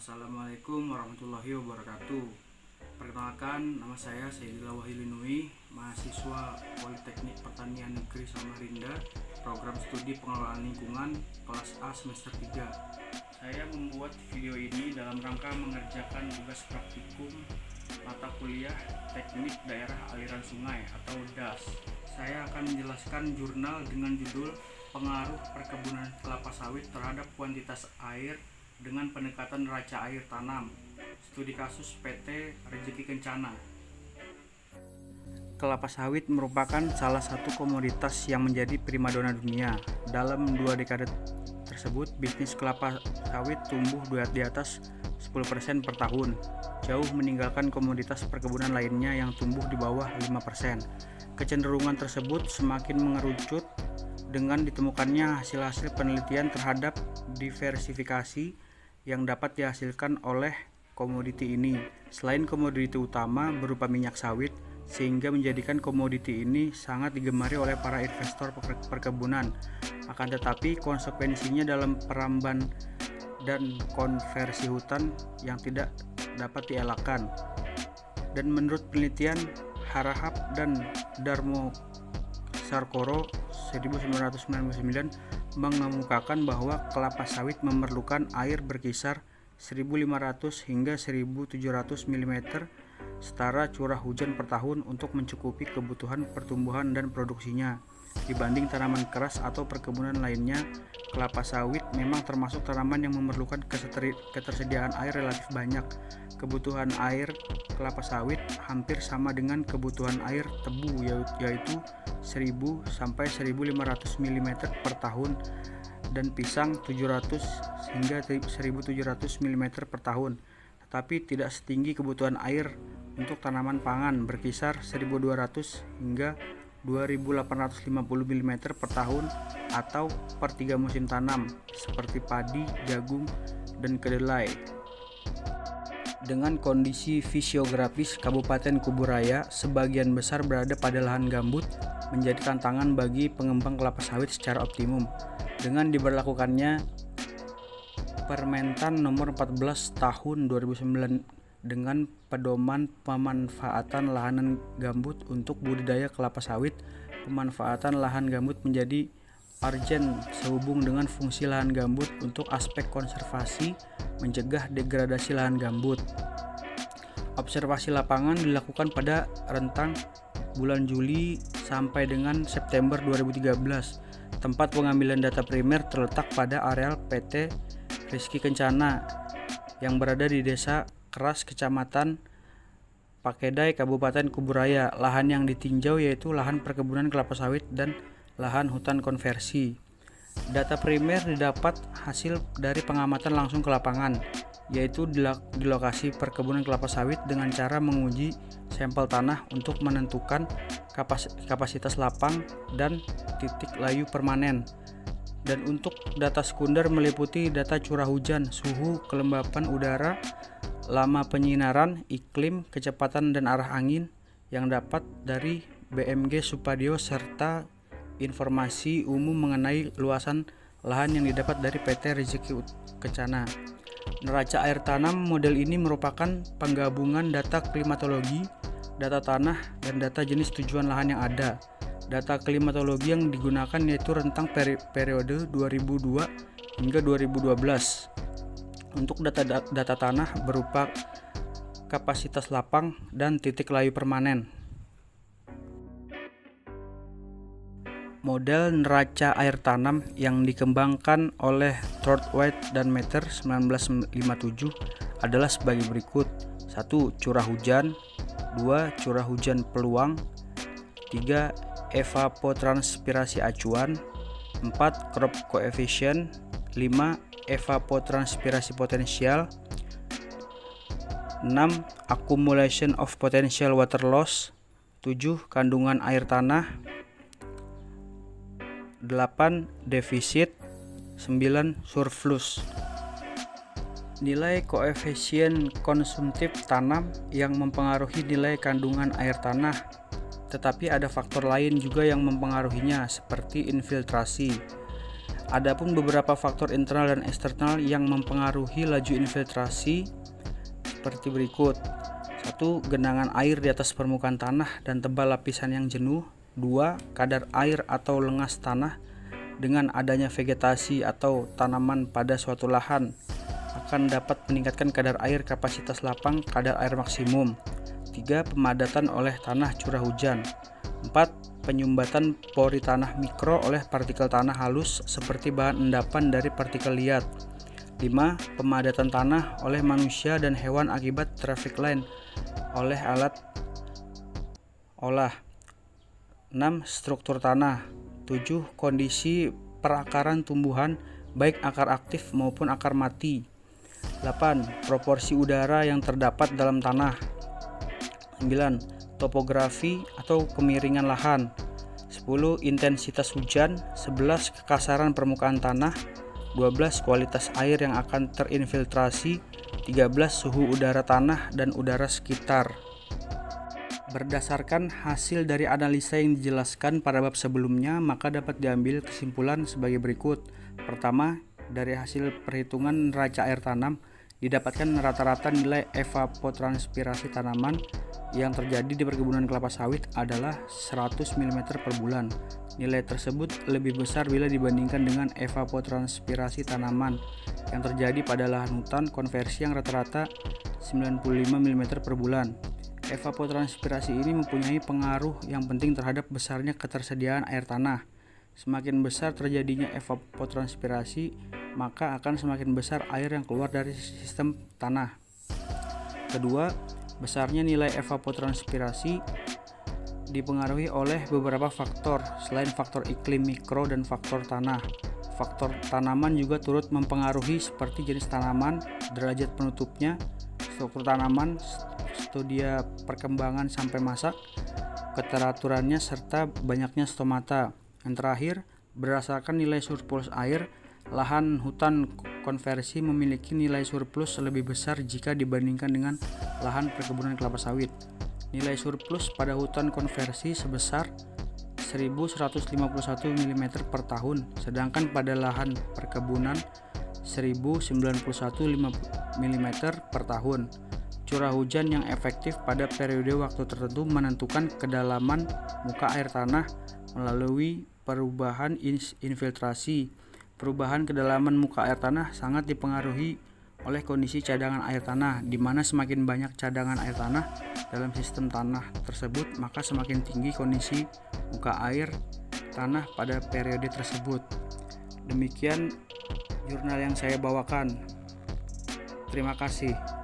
Assalamualaikum warahmatullahi wabarakatuh. Perkenalkan, nama saya Saidillah Wahyulinui, mahasiswa Politeknik Pertanian Negeri Samarinda, program studi pengelolaan lingkungan kelas A semester 3. Saya membuat video ini dalam rangka mengerjakan tugas praktikum mata kuliah Teknik Daerah Aliran Sungai atau DAS. Saya akan menjelaskan jurnal dengan judul Pengaruh Perkebunan Kelapa Sawit Terhadap Kuantitas Air dengan pendekatan neraca air tanam. Studi kasus PT Rejeki Kencana. Kelapa sawit merupakan salah satu komoditas yang menjadi primadona dunia. Dalam 2 dekade tersebut, bisnis kelapa sawit tumbuh di atas 10% per tahun, jauh meninggalkan komoditas perkebunan lainnya yang tumbuh di bawah 5%. Kecenderungan tersebut semakin mengerucut dengan ditemukannya hasil-hasil penelitian terhadap diversifikasi yang dapat dihasilkan oleh komoditi ini. Selain komoditi utama berupa minyak sawit, sehingga menjadikan komoditi ini sangat digemari oleh para investor perkebunan. Akan tetapi konsekuensinya dalam peramban dan konversi hutan yang tidak dapat dielakkan. Dan menurut penelitian Harahap dan Darmo Sarkoro 1999 mengemukakan bahwa kelapa sawit memerlukan air berkisar 1.500 hingga 1.700 mm setara curah hujan per tahun untuk mencukupi kebutuhan pertumbuhan dan produksinya. Dibanding tanaman keras atau perkebunan lainnya, kelapa sawit memang termasuk tanaman yang memerlukan ketersediaan air relatif banyak. Kebutuhan air kelapa sawit hampir sama dengan kebutuhan air tebu, yaitu 1.000 sampai 1.500 mm per tahun, dan pisang 700 hingga 1.700 mm per tahun. Tetapi tidak setinggi kebutuhan air untuk tanaman pangan berkisar 1.200 hingga 2.850 mm per tahun atau per 3 musim tanam seperti padi, jagung, dan kedelai. Dengan kondisi fisiografis Kabupaten Kuburaya sebagian besar berada pada lahan gambut, menjadi tantangan bagi pengembang kelapa sawit secara optimum. Dengan diberlakukannya Permentan Nomor 14 Tahun 2009 dengan pedoman pemanfaatan lahan gambut untuk budidaya kelapa sawit, pemanfaatan lahan gambut menjadi urgent sehubung dengan fungsi lahan gambut untuk aspek konservasi, mencegah degradasi lahan gambut. Observasi lapangan dilakukan pada rentang bulan Juli sampai dengan September 2013. Tempat pengambilan data primer terletak pada areal PT Rejeki Kencana yang berada di Desa Keras, Kecamatan Pakedai, Kabupaten Kuburaya. Lahan yang ditinjau yaitu lahan perkebunan kelapa sawit dan lahan hutan konversi. Data primer didapat hasil dari pengamatan langsung ke lapangan, yaitu di lokasi perkebunan kelapa sawit dengan cara menguji sampel tanah untuk menentukan kapasitas lapang dan titik layu permanen. Dan untuk data sekunder meliputi data curah hujan, suhu, kelembapan udara, lama penyinaran, iklim, kecepatan dan arah angin yang dapat dari BMG Supadio serta informasi umum mengenai luasan lahan yang didapat dari PT Rejeki Kencana. Neraca air tanam model ini merupakan penggabungan data klimatologi, data tanah, dan data jenis tujuan lahan yang ada. Data klimatologi yang digunakan yaitu rentang periode 2002 hingga 2012. Untuk data tanah berupa kapasitas lapang dan titik layu permanen. Model neraca air tanam yang dikembangkan oleh Thorndike dan Mather 1957 adalah sebagai berikut. 1. Curah hujan. 2. Curah hujan peluang. 3. Evapotranspirasi acuan. 4. Crop coefficient. 5. Evapotranspirasi potensial. 6. Accumulation of potential water loss. 7. Kandungan air tanah. 8. Defisit. 9. Surplus. Nilai koefisien konsumtif tanam yang mempengaruhi nilai kandungan air tanah, tetapi ada faktor lain juga yang mempengaruhinya seperti infiltrasi. Adapun beberapa faktor internal dan eksternal yang mempengaruhi laju infiltrasi seperti berikut. 1. Genangan air di atas permukaan tanah dan tebal lapisan yang jenuh. 2. Kadar air atau lengas tanah dengan adanya vegetasi atau tanaman pada suatu lahan akan dapat meningkatkan kadar air kapasitas lapang kadar air maksimum. 3. Pemadatan oleh tanah curah hujan. 4. Penyumbatan pori tanah mikro oleh partikel tanah halus seperti bahan endapan dari partikel liat. 5. Pemadatan tanah oleh manusia dan hewan akibat traffic light oleh alat olah. 6. Struktur tanah. 7. Kondisi perakaran tumbuhan baik akar aktif maupun akar mati. 8. Proporsi udara yang terdapat dalam tanah. 9. Topografi atau kemiringan lahan. 10. Intensitas hujan. 11. Kekasaran permukaan tanah. 12. Kualitas air yang akan terinfiltrasi. 13. Suhu udara tanah dan udara sekitar. Berdasarkan hasil dari analisa yang dijelaskan pada bab sebelumnya, maka dapat diambil kesimpulan sebagai berikut. Pertama, dari hasil perhitungan neraca air tanam, didapatkan rata-rata nilai evapotranspirasi tanaman yang terjadi di perkebunan kelapa sawit adalah 100 mm per bulan. Nilai tersebut lebih besar bila dibandingkan dengan evapotranspirasi tanaman yang terjadi pada lahan hutan konversi yang rata-rata 95 mm per bulan. Evapotranspirasi ini mempunyai pengaruh yang penting terhadap besarnya ketersediaan air tanah. Semakin besar terjadinya evapotranspirasi, maka akan semakin besar air yang keluar dari sistem tanah. Kedua, besarnya nilai evapotranspirasi dipengaruhi oleh beberapa faktor selain faktor iklim mikro dan faktor tanah. Faktor tanaman juga turut mempengaruhi seperti jenis tanaman, derajat penutupnya, struktur tanaman, stadia perkembangan sampai masak, keteraturannya serta banyaknya stomata. Yang terakhir, berdasarkan nilai surplus air, lahan hutan konversi memiliki nilai surplus lebih besar jika dibandingkan dengan lahan perkebunan kelapa sawit. Nilai surplus pada hutan konversi sebesar 1151 mm per tahun, sedangkan pada lahan perkebunan 1091 mm per tahun. Curah hujan yang efektif pada periode waktu tertentu menentukan kedalaman muka air tanah melalui perubahan infiltrasi. Perubahan kedalaman muka air tanah sangat dipengaruhi oleh kondisi cadangan air tanah, di mana semakin banyak cadangan air tanah dalam sistem tanah tersebut, maka semakin tinggi kondisi muka air tanah pada periode tersebut. Demikian jurnal yang saya bawakan. Terima kasih.